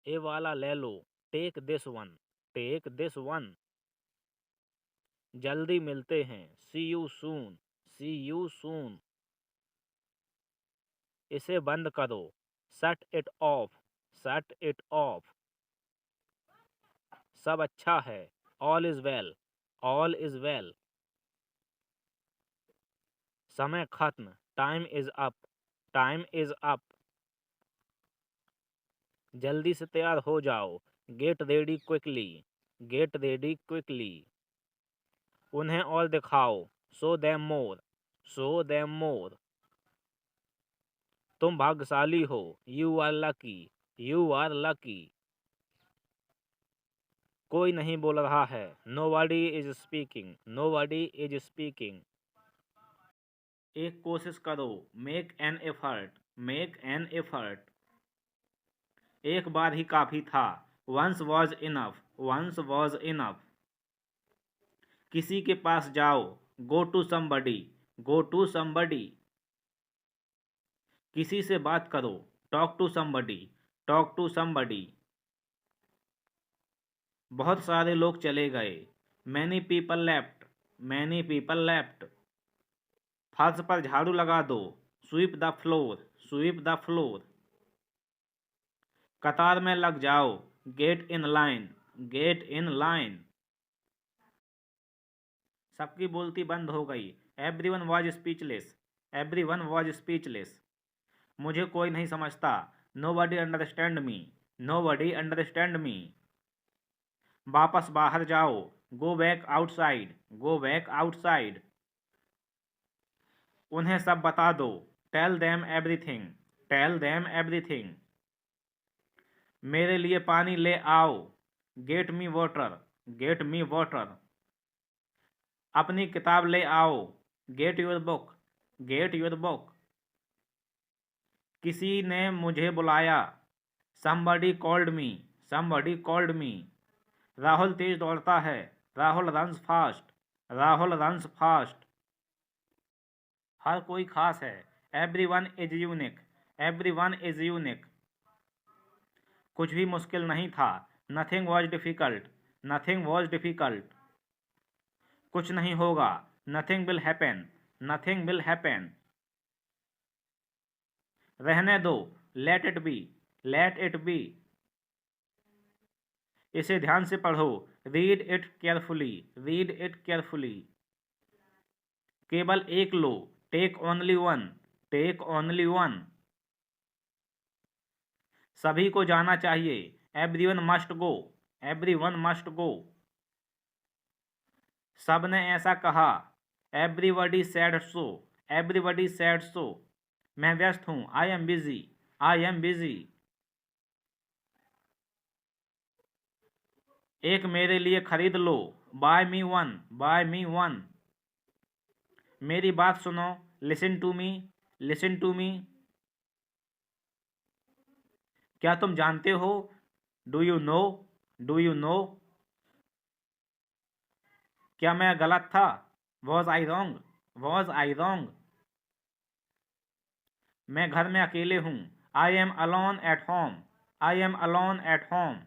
ये वाला ले लो, take this one, take this one. जल्दी मिलते हैं, see you soon, C you soon. इसे बंद करो, shut it off, shut it off. सब अच्छा है, all is well, all is well. समय खत्म, time is up, time is up. जल्दी से तैयार हो जाओ, get ready quickly, get ready quickly. उन्हें और दिखाओ, show them more, show them more. तुम भाग्यशाली हो, you are lucky, you are lucky. कोई नहीं बोल रहा है, nobody is speaking, nobody is speaking. एक कोशिश करो, make an effort, make an effort. एक बार ही काफी था, once was enough, once was enough. किसी के पास जाओ, go to somebody, go to somebody. किसी से बात करो, talk to somebody, talk to somebody. बहुत सारे लोग चले गए, many people left, many people left. फर्श पर झाड़ू लगा दो, sweep the floor, sweep the floor. कतार में लग जाओ, get in line, get in line. सबकी बोलती बंद हो गई, everyone was speechless, everyone was speechless. मुझे कोई नहीं समझता, nobody understand me, nobody understand me. वापस बाहर जाओ, go back outside, go back outside. उन्हें सब बता दो, tell them everything, tell them everything. मेरे लिए पानी ले आओ, get me water, get me water. अपनी किताब ले आओ, get your book, get your book. किसी ने मुझे बुलाया, somebody called me, somebody called me। Rahul तेज दौड़ता है, Rahul runs fast, Rahul runs fast. हर कोई खास है, everyone is unique, everyone is unique. कुछ भी मुश्किल नहीं था, nothing was difficult, nothing was difficult। कुछ नहीं होगा, nothing will happen, nothing will happen। रहने दो, let it be, let it be। इसे ध्यान से पढ़ो, read it carefully, read it carefully. केवल एक लो, take only one, take only one. सभी को जाना चाहिए, everyone must go, everyone must go. सबने ऐसा कहा, everybody said so, everybody said so. मैं व्यस्त हूँ, I am busy, I am busy. एक मेरे लिए खरीद लो, buy me one, buy me one. मेरी बात सुनो, listen to me, listen to me. क्या तुम जानते हो, do you know, do you know. क्या मैं गलत था, was I wrong, was I wrong. मैं घर में अकेले हूँ, I am alone at home, I am alone at home.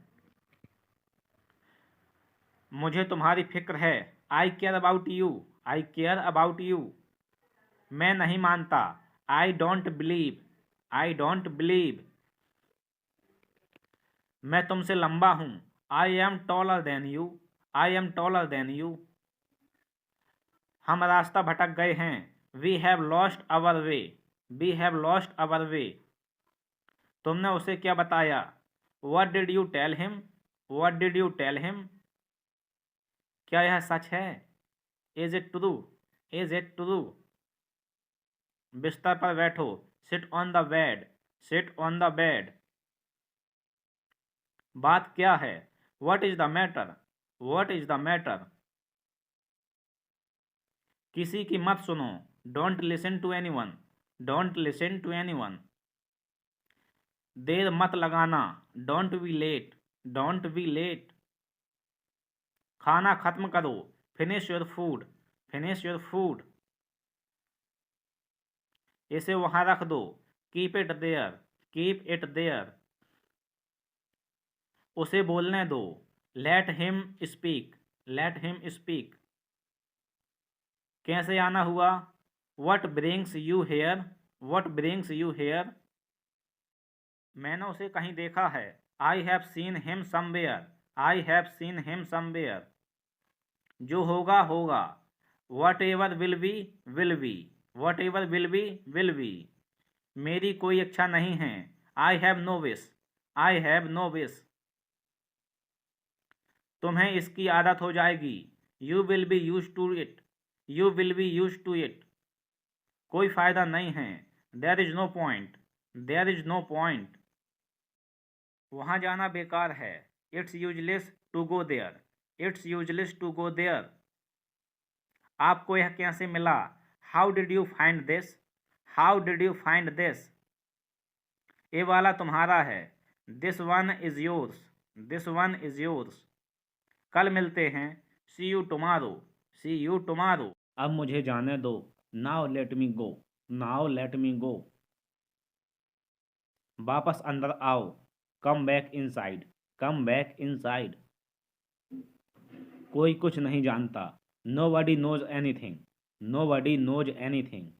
मुझे तुम्हारी फिक्र है, I care about you, I care about you. मैं नहीं मानता, I don't believe, I don't believe. मैं तुमसे लंबा हूँ, I am taller than you, I am taller than you. हम रास्ता भटक गए हैं, we have lost our way, we have lost our way. तुमने उसे क्या बताया, what did you tell him, what did you tell him. क्या यह सच है, is it true, is it true. बिस्तर पर बैठो, sit on the bed, sit on the bed. बात क्या है, what is the matter, what is the matter. किसी की मत सुनो, don't listen to anyone, don't listen to anyone. देर मत लगाना, don't be late, don't be late. खाना खत्म करो, finish your food, finish your food. इसे वहां रख दो, keep it there, keep it there. उसे बोलने दो। Let him speak, let him speak. कैसे आना हुआ? What brings you here, what brings you here. मैंने उसे कहीं देखा है। I have seen him somewhere, I have seen him somewhere. जो होगा होगा। Whatever will be, will be, whatever will be, will be. मेरी कोई इच्छा नहीं है। I have no wish, I have no wish. तुम्हें इसकी आदत हो जाएगी। You will be use to it, you will be use to it. कोई फायदा नहीं है। There is no point, there is no point. वहाँ जाना बेकार है। It's useless to go there, it's useless to go there. आपको यह कैसे मिला? How did you find this, how did you find this. ये वाला तुम्हारा है। This one is yours, this one is yours. कल मिलते हैं। See you tomorrow, see you tomorrow. अब मुझे जाने दो। Now let me go, now let me go. वापस अंदर आओ। Come back inside, come back inside. कोई कुछ नहीं जानता। Nobody knows anything, nobody knows anything.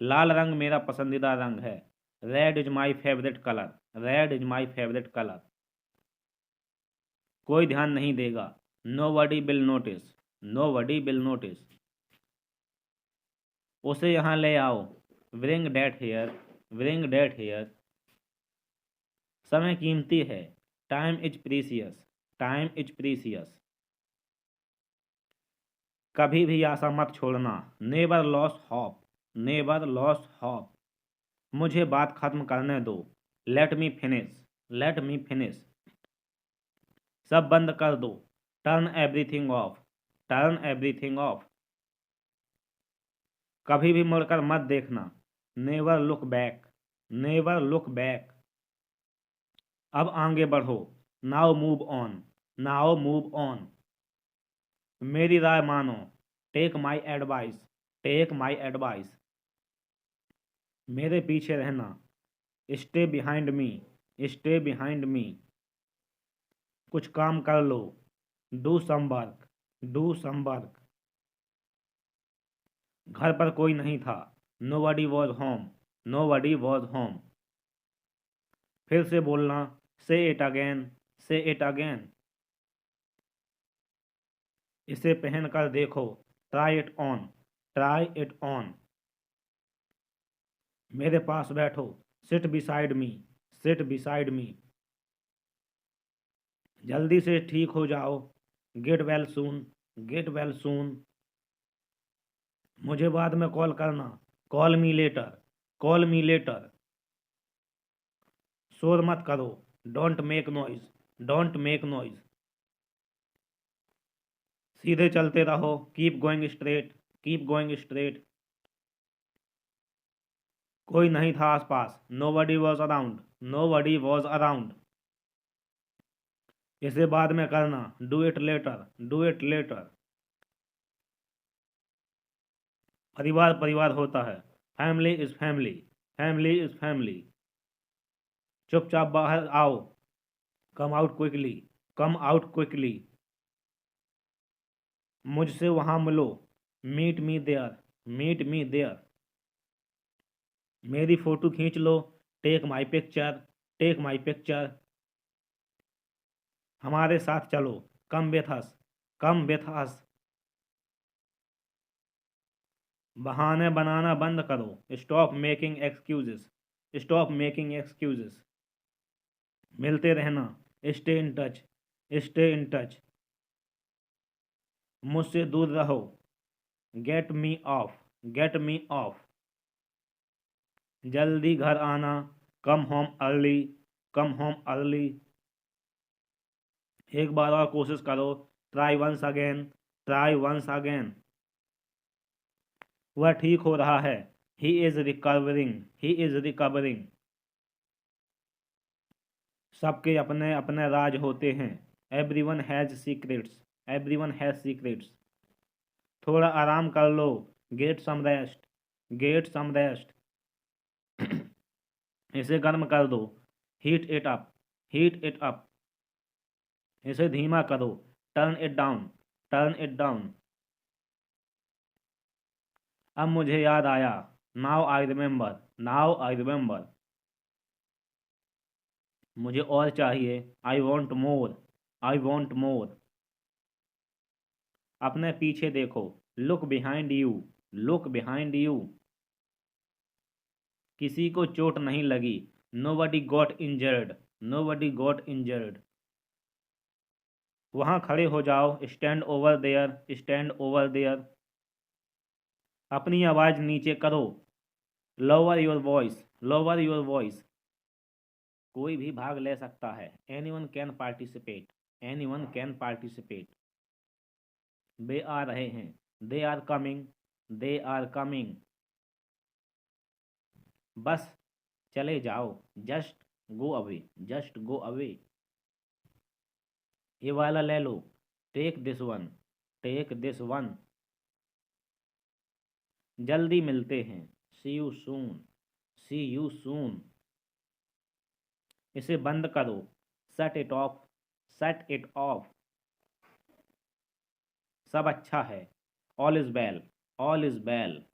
लाल रंग मेरा पसंदीदा रंग है। Red is my favourite colour, red is my favourite colour. कोई ध्यान नहीं देगा। Nobody will notice, nobody will notice. उसे यहाँ ले आओ। Bring that here, bring that here. समय कीमती है। Time is precious, time is precious. कभी भी आशा मत छोड़ना। Never lose hope, never lose hope. मुझे बात खत्म करने दो। Let me finish, let me finish. सब बंद कर दो। Turn everything off, turn everything off. कभी भी मुड़कर मत देखना। Never look back, never look back. अब आगे बढ़ो। Now move on, now move on. मेरी राय मानो। Take my advice, take my advice. मेरे पीछे रहना। Stay behind me, stay behind me. कुछ काम कर लो। Do some work, do some work. घर पर कोई नहीं था। Nobody was home, nobody was home. फिर से बोलना। Say it again, say it again. इसे पहन कर देखो। Try it on, try it on. मेरे पास बैठो। Seat beside me, seat beside me. जल्दी से ठीक हो जाओ। Get well soon, get well soon. मुझे बाद में कॉल करना। Call me later, call me later. शोर मत करो। Don't make noise, don't make noise. सीधे चलते रहो। Keep going straight, keep going straight. कोई नहीं था आसपास। Nobody was around, nobody was around. इसे बाद में करना। Do it letter, do it later. परिवार परिवार होता है। Family is family, family is family. चुपचाप बाहर आओ। Come out quickly, come out quickly. मुझसे वहां मिलो। Meet me there, meet me there. मेरी फोटो खींच लो। Take my picture, take my picture. हमारे साथ चलो। Come with us, come with us. बहाने बनाना बंद करो। Stop making excuses, stop making excuses. मिलते रहना। Stay in touch, stay in touch. मुझसे दूर रहो। Get me off, get me off. जल्दी घर आना। Come home early, come home early. एक बार और कोशिश करो। Try once again, try once again. वह ठीक हो रहा है। He is recovering, he is recovering. सबके अपने अपने राज होते हैं। Everyone has secrets, everyone has secrets. थोड़ा आराम कर लो। Get some rest, get some rest. इसे गर्म कर दो। Heat it up, heat it up. इसे धीमा करो, turn it down, turn it down. अब मुझे याद आया, now I remember, now I remember. मुझे और चाहिए, I want more, I want more. अपने पीछे देखो, look behind you, look behind you. किसी को चोट नहीं लगी, nobody got injured, nobody got injured. वहां खड़े हो जाओ, stand over there, stand over there. अपनी आवाज नीचे करो, lower your voice, lower your voice. कोई भी भाग ले सकता है, anyone can participate, anyone can participate. वे आ रहे हैं, they are coming, they are coming. बस चले जाओ, just go away, just go away. ये वाला ले लो, take this one, take this one. जल्दी मिलते हैं, see you soon, C you soon. इसे बंद करो, shut it off, shut it off. सब अच्छा है, all is well, all is well.